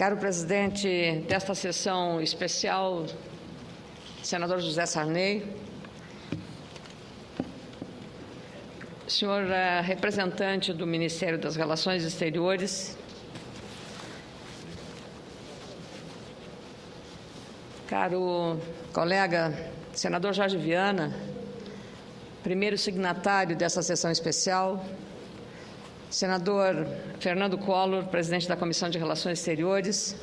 Caro presidente desta sessão especial, senador José Sarney, senhor representante do Ministério das Relações Exteriores, caro colega senador Jorge Viana, primeiro signatário dessa sessão especial, senador Fernando Collor, presidente da Comissão de Relações Exteriores,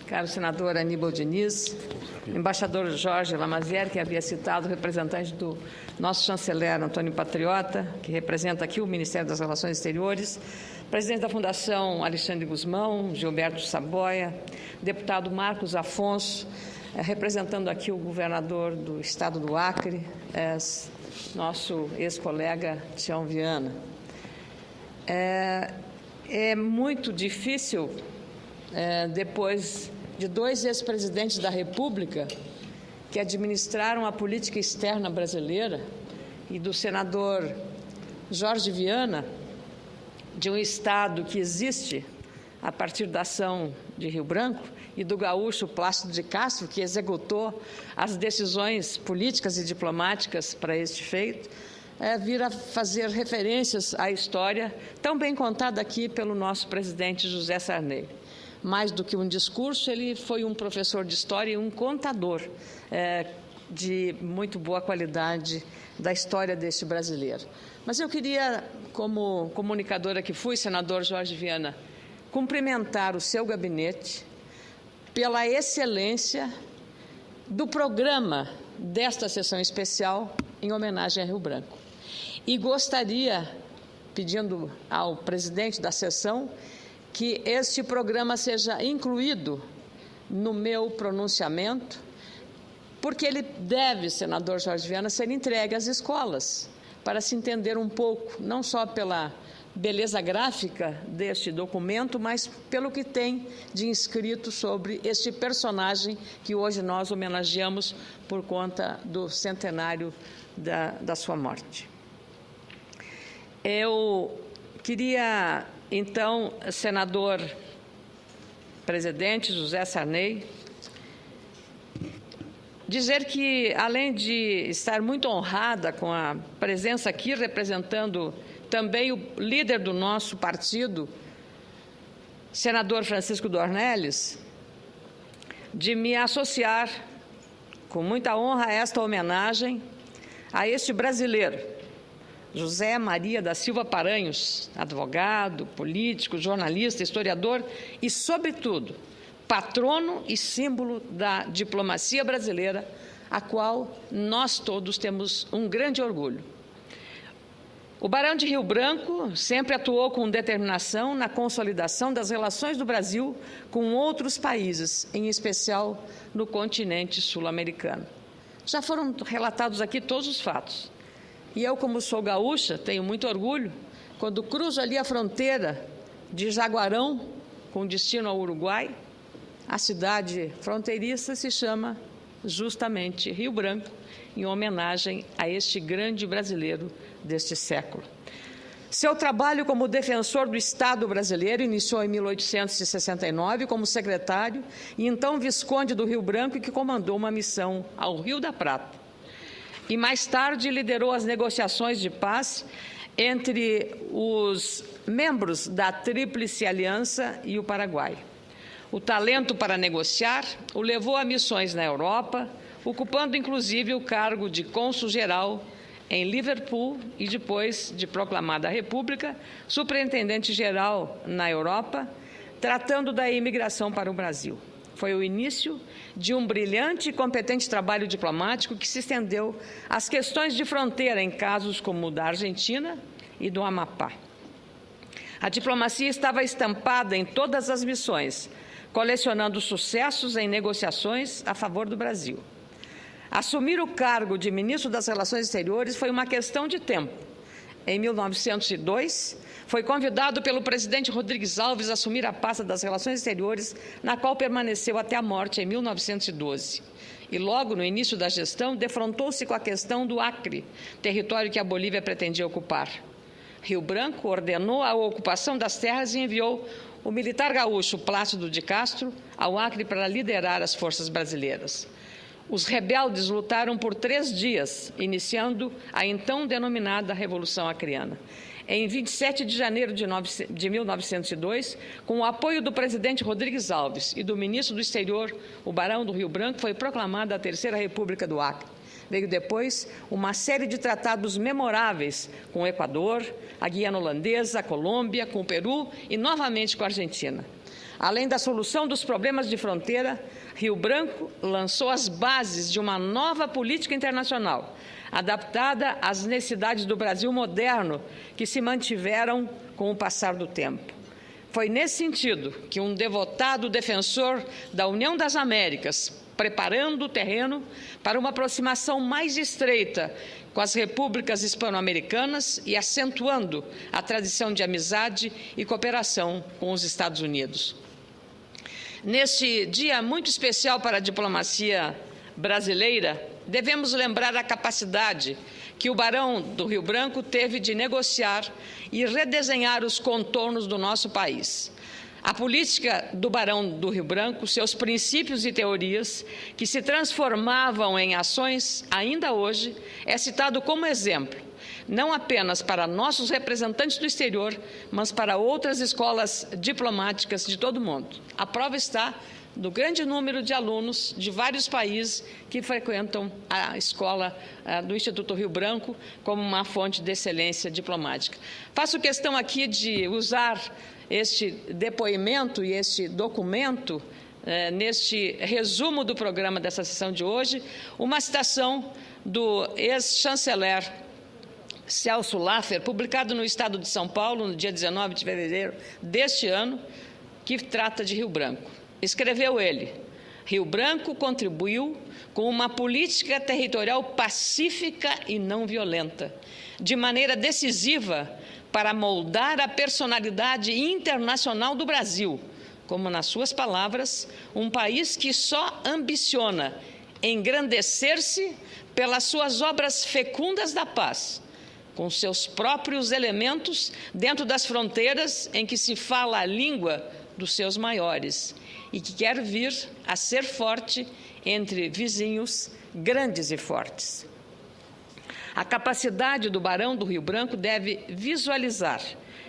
caro senador Aníbal Diniz, embaixador Jorge Lamazière, que havia citado, representante do nosso chanceler Antônio Patriota, que representa aqui o Ministério das Relações Exteriores, presidente da Fundação Alexandre Guzmão, Gilberto Saboia, deputado Marcos Afonso, representando aqui o governador do estado do Acre, nosso ex-colega Tião Viana. É muito difícil, depois de dois ex-presidentes da República que administraram a política externa brasileira e do senador Jorge Viana, de um Estado que existe a partir da ação de Rio Branco, e do gaúcho Plácido de Castro, que executou as decisões políticas e diplomáticas para este feito, vir a fazer referências à história tão bem contada aqui pelo nosso presidente José Sarney. Mais do que um discurso, ele foi um professor de história e um contador de muito boa qualidade da história deste brasileiro. Mas eu queria, como comunicadora que fui, senador Jorge Viana, cumprimentar o seu gabinete pela excelência do programa desta sessão especial em homenagem a Rio Branco. E gostaria, pedindo ao presidente da sessão, que este programa seja incluído no meu pronunciamento, porque ele deve, senador Jorge Viana, ser entregue às escolas, para se entender um pouco, não só pela beleza gráfica deste documento, mas pelo que tem de inscrito sobre este personagem que hoje nós homenageamos por conta do centenário da sua morte. Eu queria, então, senador presidente José Sarney, dizer que, além de estar muito honrada com a presença aqui, representando também o líder do nosso partido, senador Francisco Dornelles, de me associar com muita honra a esta homenagem a este brasileiro, José Maria da Silva Paranhos, advogado, político, jornalista, historiador e, sobretudo, patrono e símbolo da diplomacia brasileira, a qual nós todos temos um grande orgulho. O Barão de Rio Branco sempre atuou com determinação na consolidação das relações do Brasil com outros países, em especial no continente sul-americano. Já foram relatados aqui todos os fatos. E eu, como sou gaúcha, tenho muito orgulho quando cruzo ali a fronteira de Jaguarão, com destino ao Uruguai. A cidade fronteiriça se chama justamente Rio Branco, em homenagem a este grande brasileiro deste século. Seu trabalho como defensor do Estado brasileiro iniciou em 1869 como secretário e então visconde do Rio Branco, que comandou uma missão ao Rio da Prata. E mais tarde liderou as negociações de paz entre os membros da Tríplice Aliança e o Paraguai. O talento para negociar o levou a missões na Europa, ocupando inclusive o cargo de cônsul-geral em Liverpool e, depois de proclamada a República, superintendente-geral na Europa, tratando da imigração para o Brasil. Foi o início de um brilhante e competente trabalho diplomático que se estendeu às questões de fronteira em casos como o da Argentina e do Amapá. A diplomacia estava estampada em todas as missões, colecionando sucessos em negociações a favor do Brasil. Assumir o cargo de ministro das Relações Exteriores foi uma questão de tempo. Em 1902, foi convidado pelo presidente Rodrigues Alves a assumir a pasta das Relações Exteriores, na qual permaneceu até a morte em 1912. E logo no início da gestão, defrontou-se com a questão do Acre, território que a Bolívia pretendia ocupar. Rio Branco ordenou a ocupação das terras e enviou o militar gaúcho Plácido de Castro ao Acre para liderar as forças brasileiras. Os rebeldes lutaram por 3 dias, iniciando a então denominada Revolução Acreana. Em 27 de janeiro de 1902, com o apoio do presidente Rodrigues Alves e do ministro do Exterior, o Barão do Rio Branco, foi proclamada a Terceira República do Acre. Veio depois uma série de tratados memoráveis com o Equador, a Guiana Holandesa, a Colômbia, com o Peru e novamente com a Argentina. Além da solução dos problemas de fronteira, Rio Branco lançou as bases de uma nova política internacional, adaptada às necessidades do Brasil moderno, que se mantiveram com o passar do tempo. Foi nesse sentido que um devotado defensor da União das Américas, preparando o terreno para uma aproximação mais estreita com as repúblicas hispano-americanas e acentuando a tradição de amizade e cooperação com os Estados Unidos. Neste dia muito especial para a diplomacia brasileira, devemos lembrar a capacidade que o Barão do Rio Branco teve de negociar e redesenhar os contornos do nosso país. A política do Barão do Rio Branco, seus princípios e teorias, que se transformavam em ações ainda hoje, é citado como exemplo, não apenas para nossos representantes do exterior, mas para outras escolas diplomáticas de todo o mundo. A prova está do grande número de alunos de vários países que frequentam a escola do Instituto Rio Branco como uma fonte de excelência diplomática. Faço questão aqui de usar este depoimento e este documento, neste resumo do programa dessa sessão de hoje, uma citação do ex-chanceler Celso Laffer, publicado no Estado de São Paulo, no dia 19 de fevereiro deste ano, que trata de Rio Branco. Escreveu ele: Rio Branco contribuiu com uma política territorial pacífica e não violenta, de maneira decisiva para moldar a personalidade internacional do Brasil, como, nas suas palavras, um país que só ambiciona engrandecer-se pelas suas obras fecundas da paz, com seus próprios elementos dentro das fronteiras em que se fala a língua dos seus maiores, e que quer vir a ser forte entre vizinhos grandes e fortes. A capacidade do Barão do Rio Branco deve visualizar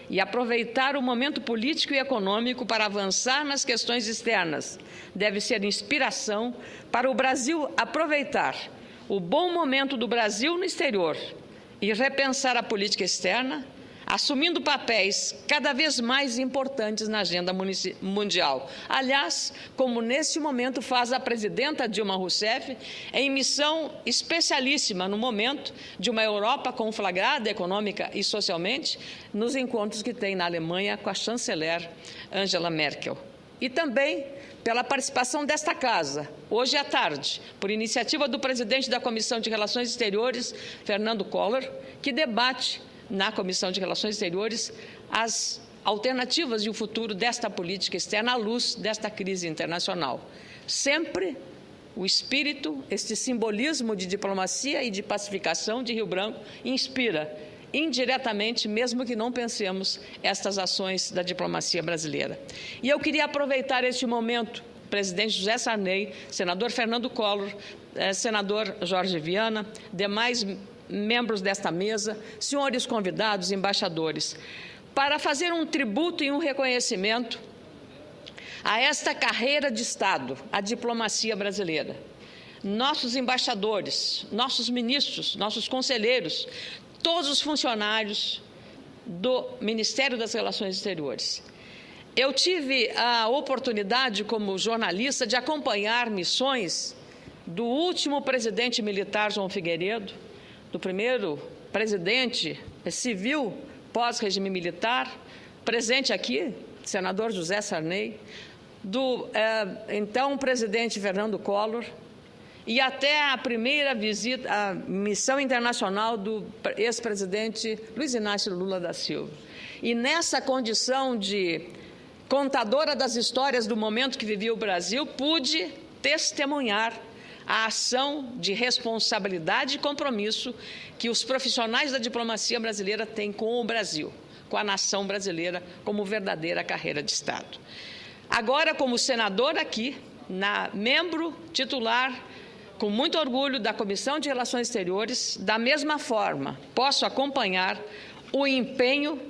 e aproveitar o momento político e econômico para avançar nas questões externas. Deve ser inspiração para o Brasil aproveitar o bom momento do Brasil no exterior e repensar a política externa, assumindo papéis cada vez mais importantes na agenda mundial. Aliás, como nesse momento faz a presidenta Dilma Rousseff, em missão especialíssima no momento de uma Europa conflagrada econômica e socialmente, nos encontros que tem na Alemanha com a chanceler Angela Merkel. E também pela participação desta Casa, hoje à tarde, por iniciativa do presidente da Comissão de Relações Exteriores, Fernando Collor, que debate na Comissão de Relações Exteriores as alternativas e o futuro desta política externa à luz desta crise internacional. Sempre o espírito, este simbolismo de diplomacia e de pacificação de Rio Branco inspira indiretamente, mesmo que não pensemos, estas ações da diplomacia brasileira. E eu queria aproveitar este momento, presidente José Sarney, senador Fernando Collor, senador Jorge Viana, demais membros desta mesa, senhores convidados, embaixadores, para fazer um tributo e um reconhecimento a esta carreira de Estado, a diplomacia brasileira. Nossos embaixadores, nossos ministros, nossos conselheiros, todos os funcionários do Ministério das Relações Exteriores. Eu tive a oportunidade, como jornalista, de acompanhar missões do último presidente militar, João Figueiredo, do primeiro presidente civil pós-regime militar, presente aqui, senador José Sarney, do então presidente Fernando Collor, e até a primeira visita, a missão internacional do ex-presidente Luiz Inácio Lula da Silva. E nessa condição de contadora das histórias do momento que vivia o Brasil, pude testemunhar a ação de responsabilidade e compromisso que os profissionais da diplomacia brasileira têm com o Brasil, com a nação brasileira como verdadeira carreira de Estado. Agora, como senador aqui, membro titular, com muito orgulho, da Comissão de Relações Exteriores, da mesma forma, posso acompanhar o empenho,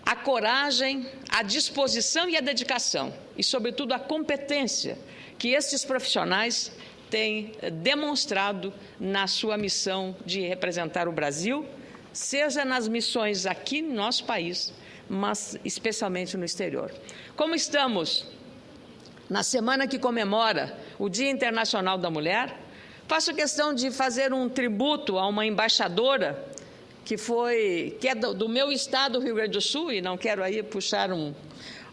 a coragem, a disposição e a dedicação, e, sobretudo, a competência que estes profissionais têm demonstrado na sua missão de representar o Brasil, seja nas missões aqui no nosso país, mas especialmente no exterior. Como estamos na semana que comemora o Dia Internacional da Mulher, faço questão de fazer um tributo a uma embaixadora que é do meu estado, Rio Grande do Sul, e não quero aí puxar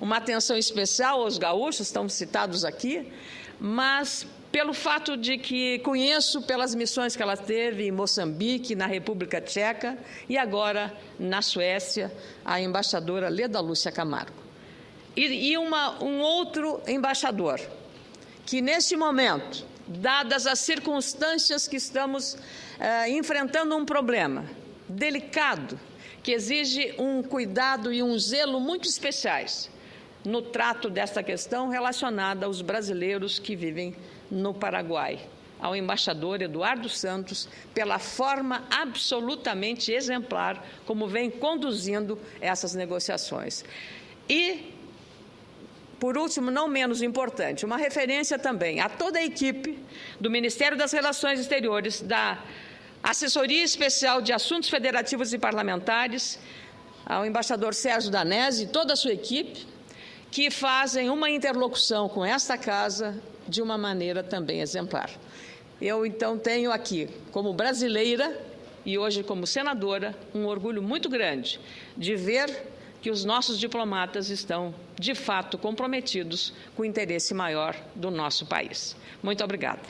uma atenção especial aos gaúchos, estão citados aqui, mas pelo fato de que conheço pelas missões que ela teve em Moçambique, na República Tcheca e agora na Suécia, a embaixadora Leda Lúcia Camargo. E um outro embaixador, que neste momento, dadas as circunstâncias que estamos enfrentando um problema delicado, que exige um cuidado e um zelo muito especiais no trato desta questão relacionada aos brasileiros que vivem no Paraguai, ao embaixador Eduardo Santos, pela forma absolutamente exemplar como vem conduzindo essas negociações. E, por último, não menos importante, uma referência também a toda a equipe do Ministério das Relações Exteriores, da Assessoria Especial de Assuntos Federativos e Parlamentares, ao embaixador Sérgio Danese e toda a sua equipe, que fazem uma interlocução com esta Casa de uma maneira também exemplar. Eu, então, tenho aqui, como brasileira e hoje como senadora, um orgulho muito grande de ver que os nossos diplomatas estão, de fato, comprometidos com o interesse maior do nosso país. Muito obrigada.